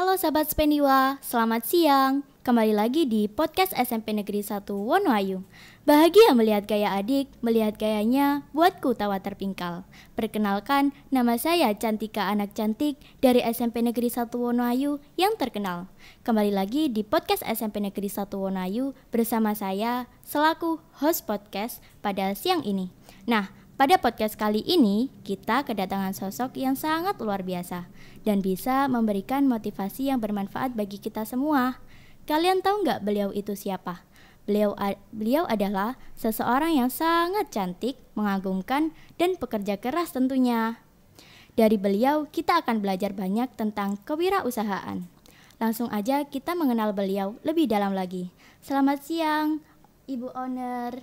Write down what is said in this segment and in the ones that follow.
Halo sahabat Spendiwa, selamat siang. Kembali lagi di podcast SMP Negeri 1 Wonoayu. Bahagia melihat gaya adik, melihat gayanya buatku tawa terpingkal. Perkenalkan, nama saya Cantika Anak Cantik dari SMP Negeri 1 Wonoayu yang terkenal. Kembali lagi di podcast SMP Negeri 1 Wonoayu bersama saya selaku host podcast pada siang ini. Nah, pada podcast kali ini, kita kedatangan sosok yang sangat luar biasa dan bisa memberikan motivasi yang bermanfaat bagi kita semua. Kalian tahu nggak beliau itu siapa? Beliau adalah seseorang yang sangat cantik, mengagumkan, dan pekerja keras tentunya. Dari beliau, kita akan belajar banyak tentang kewirausahaan. Langsung aja kita mengenal beliau lebih dalam lagi. Selamat siang, Ibu Owner.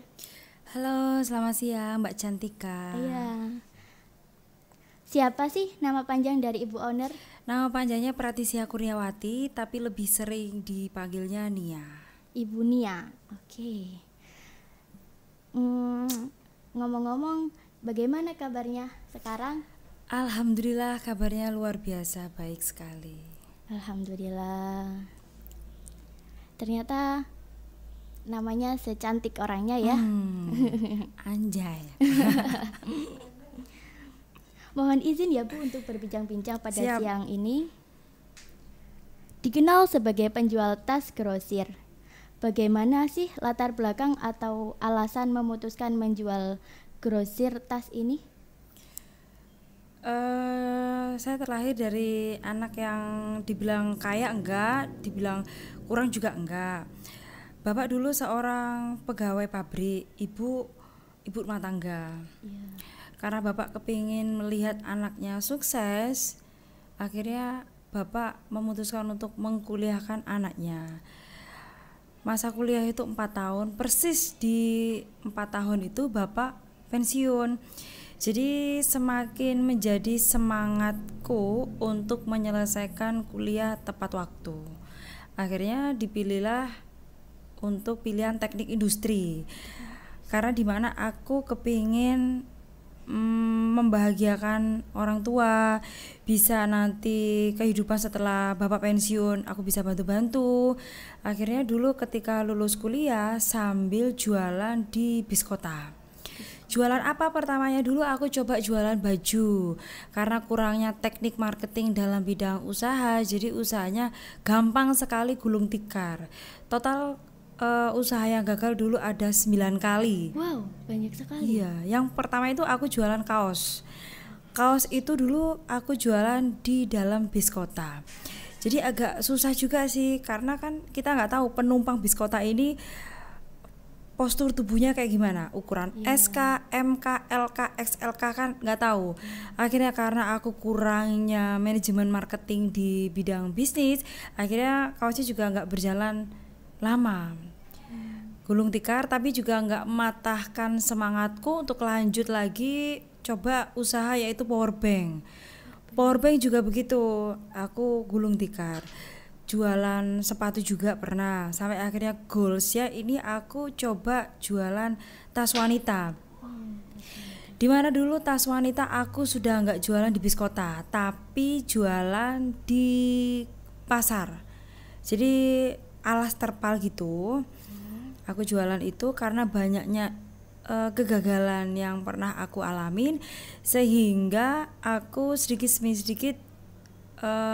Halo, selamat siang Mbak Cantika. Iya. Siapa sih nama panjang dari Ibu Owner? Nama panjangnya Pratisia Kurniawati, tapi lebih sering dipanggilnya Nia. Ibu Nia. Oke. Ngomong-ngomong, bagaimana kabarnya sekarang? Alhamdulillah kabarnya luar biasa baik sekali. Alhamdulillah. Ternyata namanya secantik orangnya ya. Anjay. Mohon izin ya Bu untuk berbincang-bincang pada Siap. siang ini. Dikenal sebagai penjual tas grosir. Bagaimana sih latar belakang atau alasan memutuskan menjual grosir tas ini? Saya terlahir dari anak yang dibilang kaya enggak, dibilang kurang juga enggak. Bapak dulu seorang pegawai pabrik, ibu rumah tangga. Iya. Karena bapak kepingin melihat anaknya sukses, akhirnya bapak memutuskan untuk mengkuliahkan anaknya. Masa kuliah itu 4 tahun, persis di 4 tahun itu bapak pensiun. Jadi semakin menjadi semangatku untuk menyelesaikan kuliah tepat waktu. Akhirnya dipilihlah untuk pilihan teknik industri. Karena dimana aku kepingin membahagiakan orang tua, bisa nanti kehidupan setelah bapak pensiun aku bisa bantu-bantu. Akhirnya dulu ketika lulus kuliah sambil jualan di bis kota. Jualan apa pertamanya? Dulu aku coba jualan baju. Karena kurangnya teknik marketing dalam bidang usaha, jadi usahanya gampang sekali gulung tikar. Total usaha yang gagal dulu ada 9 kali. Wow, banyak sekali. Iya, yang pertama itu aku jualan kaos. Kaos itu dulu aku jualan di dalam bis kota. Jadi agak susah juga sih, karena kan kita nggak tahu penumpang bis kota ini postur tubuhnya kayak gimana, ukuran SK, MK, LK, XLK kan nggak tahu. Akhirnya karena aku kurangnya manajemen marketing di bidang bisnis, akhirnya kaosnya juga nggak berjalan lama. Gulung tikar, tapi juga nggak mematahkan semangatku untuk lanjut lagi coba usaha, yaitu powerbank. Powerbank juga begitu, aku gulung tikar. Jualan sepatu juga pernah, sampai akhirnya goalsnya ini aku coba jualan tas wanita. Dimana dulu tas wanita aku sudah nggak jualan di bis kota, tapi jualan di pasar. Jadi alas terpal gitu. Aku jualan itu karena banyaknya kegagalan yang pernah aku alamin, sehingga aku sedikit demi sedikit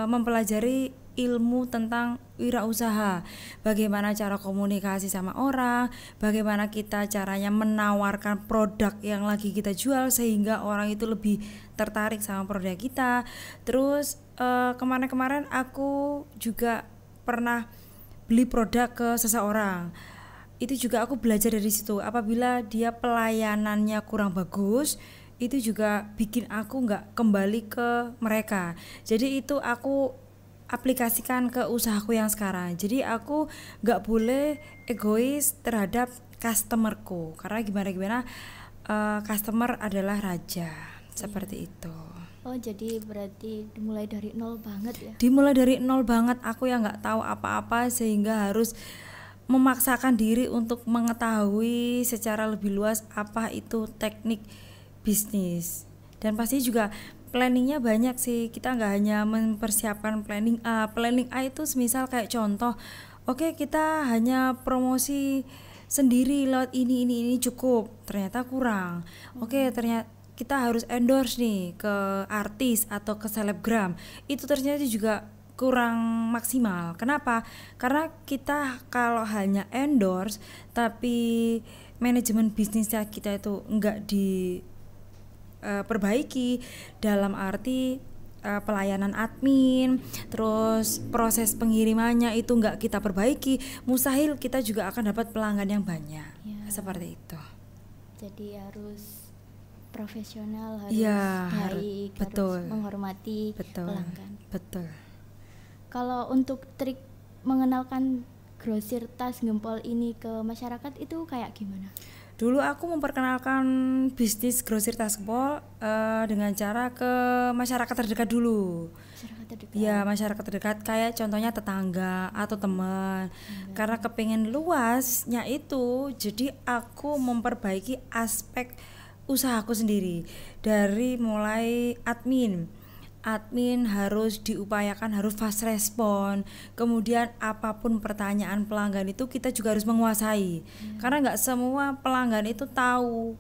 mempelajari ilmu tentang wirausaha, bagaimana cara komunikasi sama orang, bagaimana kita caranya menawarkan produk yang lagi kita jual sehingga orang itu lebih tertarik sama produk kita. Terus kemarin-kemarin aku juga pernah beli produk ke seseorang. Itu juga aku belajar dari situ. Apabila dia pelayanannya kurang bagus, itu juga bikin aku nggak kembali ke mereka. Jadi itu aku aplikasikan ke usahaku yang sekarang. Jadi aku nggak boleh egois terhadap customerku, karena gimana customer adalah raja. Seperti itu. Oh, jadi berarti dimulai dari nol banget ya? Dimulai dari nol banget, aku yang nggak tahu apa-apa sehingga harus memaksakan diri untuk mengetahui secara lebih luas apa itu teknik bisnis. Dan pasti juga planningnya banyak sih. Kita nggak hanya mempersiapkan planning A. Planning A itu semisal kayak contoh, oke, kita hanya promosi sendiri lewat ini cukup, ternyata kurang. Oke, ternyata kita harus endorse nih ke artis atau ke selebgram, itu ternyata juga kurang maksimal. Kenapa? Karena kita kalau hanya endorse tapi manajemen bisnisnya kita itu enggak diperbaiki, dalam arti pelayanan admin, terus proses pengirimannya itu enggak kita perbaiki, mustahil kita juga akan dapat pelanggan yang banyak. Seperti itu. Jadi harus profesional, harus baik, betul, harus menghormati pelanggan. Betul. Kalau untuk trik mengenalkan grosir tas gempol ini ke masyarakat itu kayak gimana? Dulu aku memperkenalkan bisnis grosir tas gempol dengan cara ke masyarakat terdekat dulu. Masyarakat terdekat. Ya, masyarakat terdekat kayak contohnya tetangga atau teman. Karena kepengen luasnya itu, jadi aku memperbaiki aspek usahaku sendiri dari mulai admin harus diupayakan harus fast respon, kemudian apapun pertanyaan pelanggan itu kita juga harus menguasai, karena nggak semua pelanggan itu tahu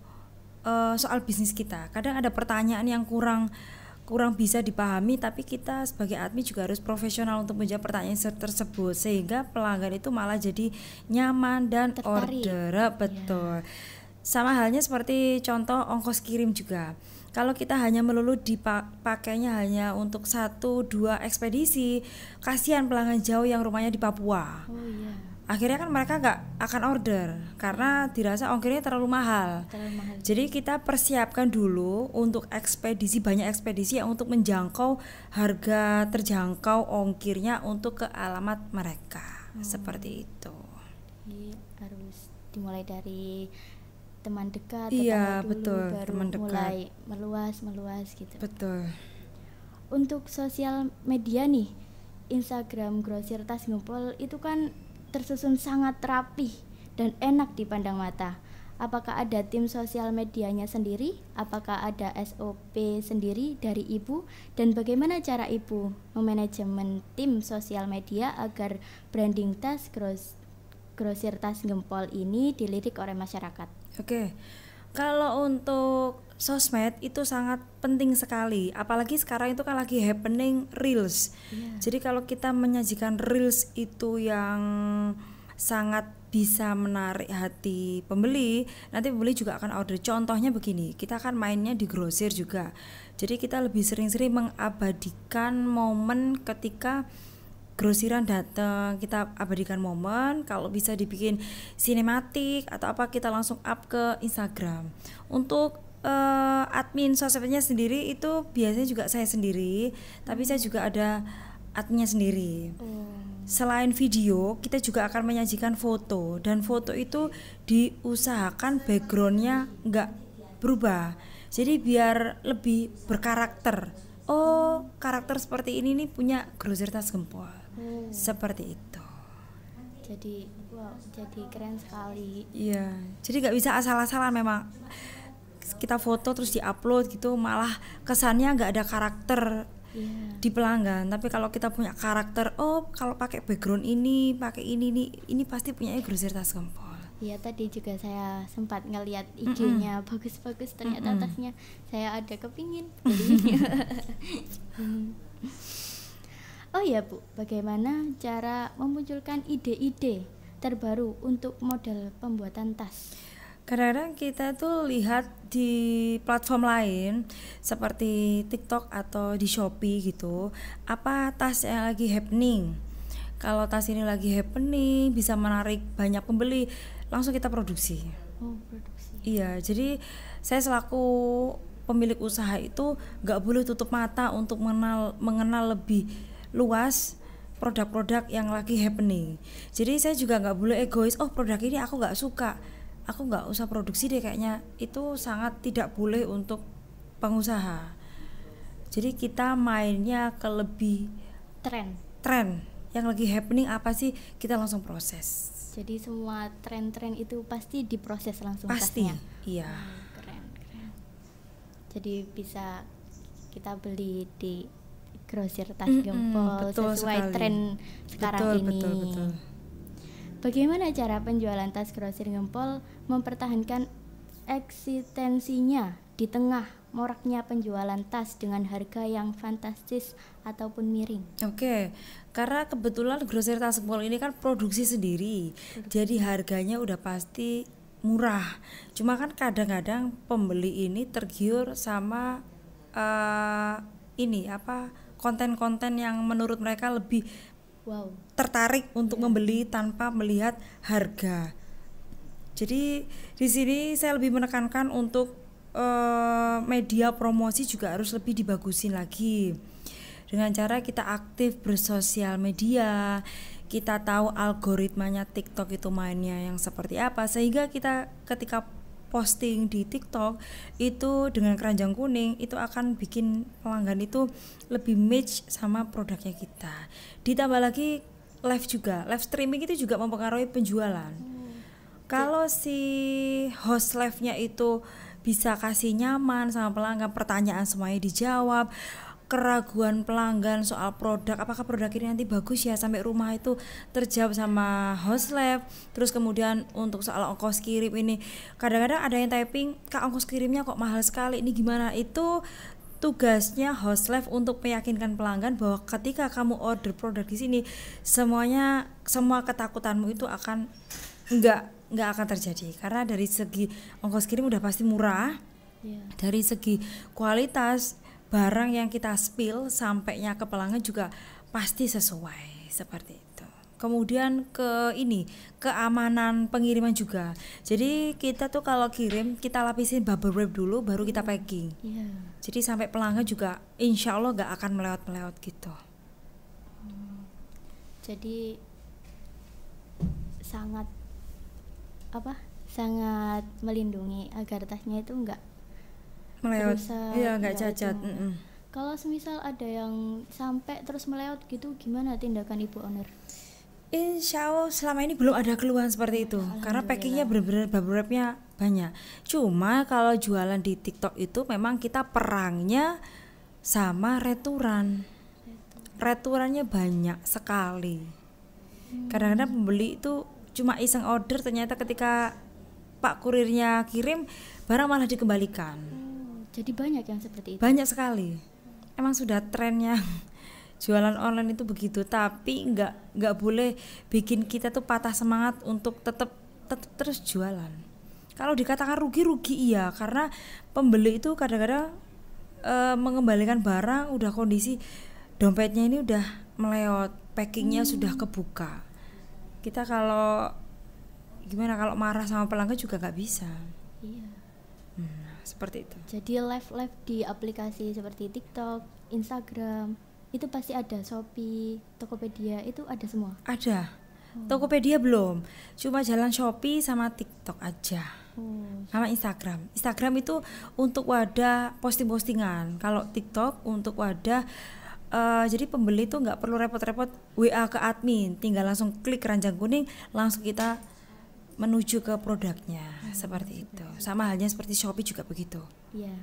soal bisnis kita. Kadang ada pertanyaan yang kurang bisa dipahami, tapi kita sebagai admin juga harus profesional untuk menjawab pertanyaan tersebut sehingga pelanggan itu malah jadi nyaman dan tertarik. order. Betul. Sama halnya seperti contoh ongkos kirim juga. Kalau kita hanya melulu dipakainya hanya untuk 1-2 ekspedisi, kasihan pelanggan jauh yang rumahnya di Papua. Akhirnya kan mereka nggak akan order karena dirasa ongkirnya terlalu mahal. Jadi kita persiapkan dulu untuk banyak ekspedisi yang untuk menjangkau harga terjangkau ongkirnya untuk ke alamat mereka. Seperti itu. Jadi harus dimulai dari teman dekat, iya, dulu, betul, baru teman dekat. mulai meluas gitu. Betul. Untuk sosial media nih, Instagram grosir tas gempol itu kan tersusun sangat rapih dan enak dipandang mata. Apakah ada tim sosial medianya sendiri? Apakah ada SOP sendiri dari Ibu? Dan bagaimana cara Ibu memanajemen tim sosial media agar branding tas grosir tas gempol ini dilirik oleh masyarakat? Oke, kalau untuk sosmed itu sangat penting sekali, apalagi sekarang itu kan lagi happening reels. Jadi kalau kita menyajikan reels itu yang sangat bisa menarik hati pembeli, nanti pembeli juga akan order. Contohnya begini, kita kan mainnya di grosir juga, jadi kita lebih sering-sering mengabadikan momen ketika grosiran datang, kita abadikan momen. Kalau bisa dibikin sinematik atau apa, kita langsung up ke Instagram. Untuk admin sosmednya sendiri itu biasanya juga saya sendiri, tapi saya juga ada adminnya sendiri. Selain video, kita juga akan menyajikan foto, dan foto itu diusahakan backgroundnya nggak berubah, jadi biar lebih berkarakter. Oh, karakter seperti ini nih punya grosir tas gempol. Seperti itu. Jadi jadi keren sekali. Iya, jadi nggak bisa asal-asalan. Memang kita foto terus diupload gitu, malah kesannya nggak ada karakter di pelanggan. Tapi kalau kita punya karakter, oh kalau pakai background ini, pakai ini pasti punyanya grosir tas gempol. Iya, tadi juga saya sempat ngeliat IG-nya, bagus-bagus ternyata tasnya. Saya ada kepingin belinya. Oh ya Bu, bagaimana cara memunculkan ide-ide terbaru untuk model pembuatan tas? Kadang-kadang kita tuh lihat di platform lain seperti TikTok atau di Shopee gitu, apa tas yang lagi happening. Kalau tas ini lagi happening, bisa menarik banyak pembeli, langsung kita produksi. Produksi. Iya, jadi saya selaku pemilik usaha itu nggak boleh tutup mata untuk mengenal lebih luas produk-produk yang lagi happening. Jadi saya juga nggak boleh egois, oh produk ini aku nggak suka, aku nggak usah produksi deh kayaknya. Itu sangat tidak boleh untuk pengusaha. Jadi kita mainnya ke lebih tren yang lagi happening apa sih, kita langsung proses. Jadi semua tren-tren itu pasti diproses langsung pasti, tasnya. iya. Keren. Jadi bisa kita beli di grosir tas gempol betul sesuai sekali. tren sekarang ini. Betul. Bagaimana cara penjualan tas grosir gempol mempertahankan eksistensinya di tengah moraknya penjualan tas dengan harga yang fantastis ataupun miring? Oke, karena kebetulan grosir tas gempol ini kan produksi sendiri, jadi harganya udah pasti murah. Cuma kan kadang-kadang pembeli ini tergiur sama konten-konten yang menurut mereka lebih tertarik untuk membeli tanpa melihat harga. Jadi di sini saya lebih menekankan untuk media promosi juga harus lebih dibagusin lagi. Dengan cara kita aktif bersosial media, kita tahu algoritmanya TikTok itu mainnya yang seperti apa, sehingga kita ketika posting di TikTok itu dengan keranjang kuning itu akan bikin pelanggan itu lebih match sama produknya kita. Ditambah lagi live juga, live streaming itu juga mempengaruhi penjualan. Kalau si host live-nya itu bisa kasih nyaman sama pelanggan, pertanyaan semuanya dijawab, keraguan pelanggan soal produk, apakah produk ini nanti bagus ya sampai rumah itu terjawab sama host live. Terus kemudian untuk soal ongkos kirim ini, kadang-kadang ada yang typing, "Kak, ongkos kirimnya kok mahal sekali, ini gimana?" Itu tugasnya host live untuk meyakinkan pelanggan bahwa ketika kamu order produk di sini, semua ketakutanmu itu akan enggak akan terjadi, karena dari segi ongkos kirim udah pasti murah. Dari segi kualitas barang yang kita spill sampainya ke pelanggan juga pasti sesuai, seperti itu. Kemudian keamanan pengiriman juga. Jadi kita tuh kalau kirim kita lapisin bubble wrap dulu baru kita packing. Jadi sampai pelanggan juga insya Allah gak akan melewat gitu. Jadi sangat melindungi agar tasnya itu enggak melewat, rusak, nggak cacat. Kalau semisal ada yang sampai terus melewat gitu, gimana tindakan Ibu Owner? Insya Allah selama ini belum ada keluhan seperti itu, karena packingnya benar-benar bubble wrapnya banyak. Cuma kalau jualan di TikTok itu memang kita perangnya sama returannya banyak sekali. Kadang-kadang pembeli itu cuma iseng order, ternyata ketika Pak kurirnya kirim barang malah dikembalikan. Jadi banyak yang seperti itu. Banyak sekali. Emang sudah trennya jualan online itu begitu, tapi nggak boleh bikin kita tuh patah semangat untuk tetap terus jualan. Kalau dikatakan rugi iya, karena pembeli itu kadang-kadang mengembalikan barang udah kondisi dompetnya ini udah melewat, packingnya sudah kebuka. Kita kalau marah sama pelanggan juga nggak bisa. Seperti itu. Jadi live di aplikasi seperti TikTok, Instagram itu pasti ada, Shopee, Tokopedia itu ada semua. Ada. Tokopedia belum, cuma jalan Shopee sama TikTok aja. Sama Instagram. Instagram itu untuk wadah posting-postingan. Kalau TikTok untuk wadah jadi pembeli tuh nggak perlu repot-repot WA ke admin, tinggal langsung klik keranjang kuning, langsung kita menuju ke produknya. Seperti itu. Sama halnya seperti Shopee juga begitu. Iya.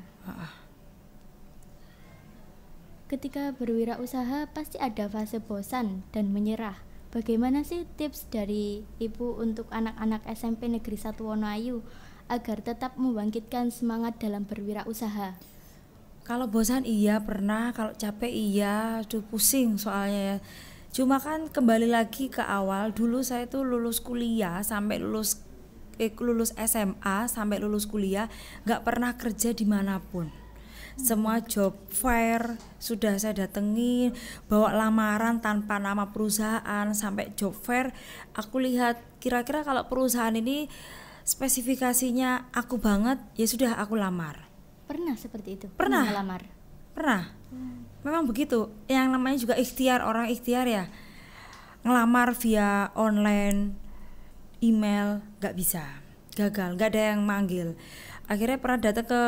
Ketika berwirausaha pasti ada fase bosan dan menyerah. Bagaimana sih tips dari Ibu untuk anak-anak SMP Negeri 1 Wonoayu agar tetap membangkitkan semangat dalam berwirausaha? Kalau bosan iya pernah, kalau capek iya, aduh pusing soalnya ya. Cuma kan kembali lagi ke awal, dulu saya tuh lulus kuliah sampai lulus SMA sampai lulus kuliah nggak pernah kerja dimanapun. Semua job fair sudah saya datengin, bawa lamaran tanpa nama perusahaan sampai job fair. Aku lihat kira-kira kalau perusahaan ini spesifikasinya aku banget, ya sudah aku lamar. Pernah seperti itu? Pernah melamar? Pernah. Memang begitu. Yang namanya juga ikhtiar, orang ikhtiar ya. Ngelamar via online, email, nggak bisa, gagal, nggak ada yang manggil. Akhirnya pernah datang ke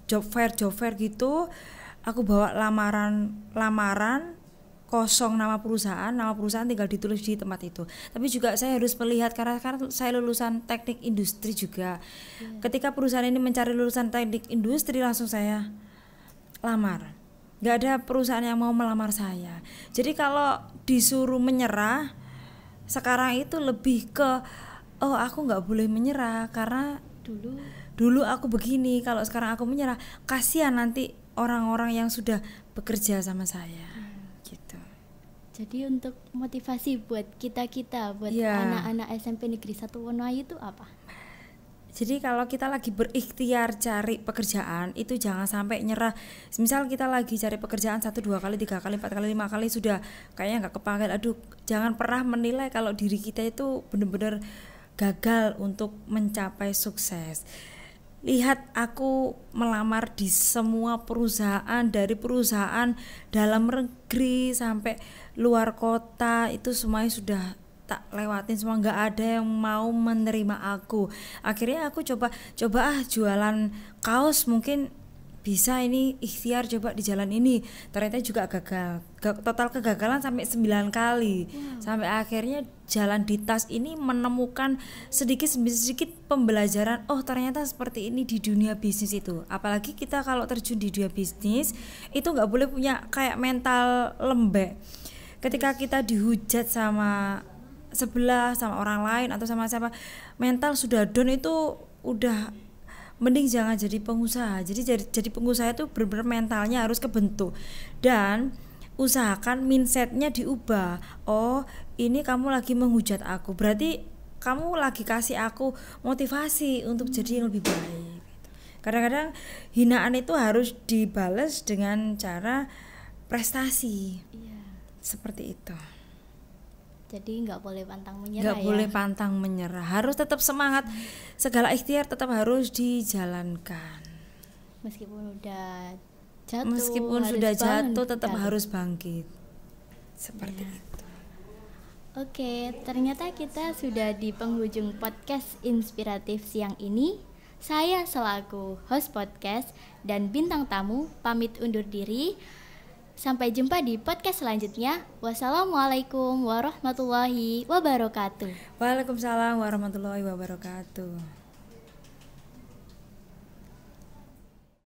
job fair gitu, aku bawa lamaran kosong nama perusahaan tinggal ditulis di tempat itu. Tapi juga saya harus melihat karena saya lulusan teknik industri juga. Ketika perusahaan ini mencari lulusan teknik industri, langsung saya lamar. nggak ada perusahaan yang mau melamar saya. Jadi kalau disuruh menyerah sekarang itu lebih ke oh aku nggak boleh menyerah karena dulu aku begini, kalau sekarang aku menyerah kasihan nanti orang-orang yang sudah bekerja sama saya. Gitu. Jadi untuk motivasi buat kita buat anak-anak SMP Negeri 1 Wonoayu itu apa? Jadi kalau kita lagi berikhtiar cari pekerjaan itu jangan sampai nyerah. Misal kita lagi cari pekerjaan 1, 2 kali, 3 kali, 4 kali, 5 kali sudah kayaknya nggak kepanggil. Aduh, jangan pernah menilai kalau diri kita itu benar-benar gagal untuk mencapai sukses. Lihat aku melamar di semua perusahaan, dari perusahaan dalam negeri sampai luar kota itu semuanya sudah tak lewatin semua, nggak ada yang mau menerima aku. Akhirnya aku coba jualan kaos, mungkin bisa ini ikhtiar coba di jalan ini, ternyata juga gagal. Total kegagalan sampai 9 kali. Sampai akhirnya jalan di tas ini menemukan sedikit pembelajaran, oh ternyata seperti ini di dunia bisnis itu. Apalagi kita kalau terjun di dunia bisnis itu nggak boleh punya kayak mental lembek. Ketika kita dihujat sama sebelah, sama orang lain atau sama siapa, mental sudah down itu udah mending jangan jadi pengusaha. Jadi pengusaha itu benar-benar mentalnya harus kebentuk dan usahakan mindsetnya diubah. Oh ini kamu lagi menghujat aku, berarti kamu lagi kasih aku motivasi untuk jadi yang lebih baik. Kadang-kadang hinaan itu harus dibalas dengan cara prestasi. Seperti itu. Jadi nggak boleh pantang menyerah. Nggak boleh pantang menyerah, harus tetap semangat. Segala ikhtiar tetap harus dijalankan. Meskipun udah jatuh, meskipun sudah jatuh tetap harus bangkit. Seperti itu. Oke, ternyata kita sudah di penghujung podcast inspiratif siang ini. Saya selaku host podcast dan bintang tamu pamit undur diri. Sampai jumpa di podcast selanjutnya. Wassalamualaikum warahmatullahi wabarakatuh. Waalaikumsalam warahmatullahi wabarakatuh.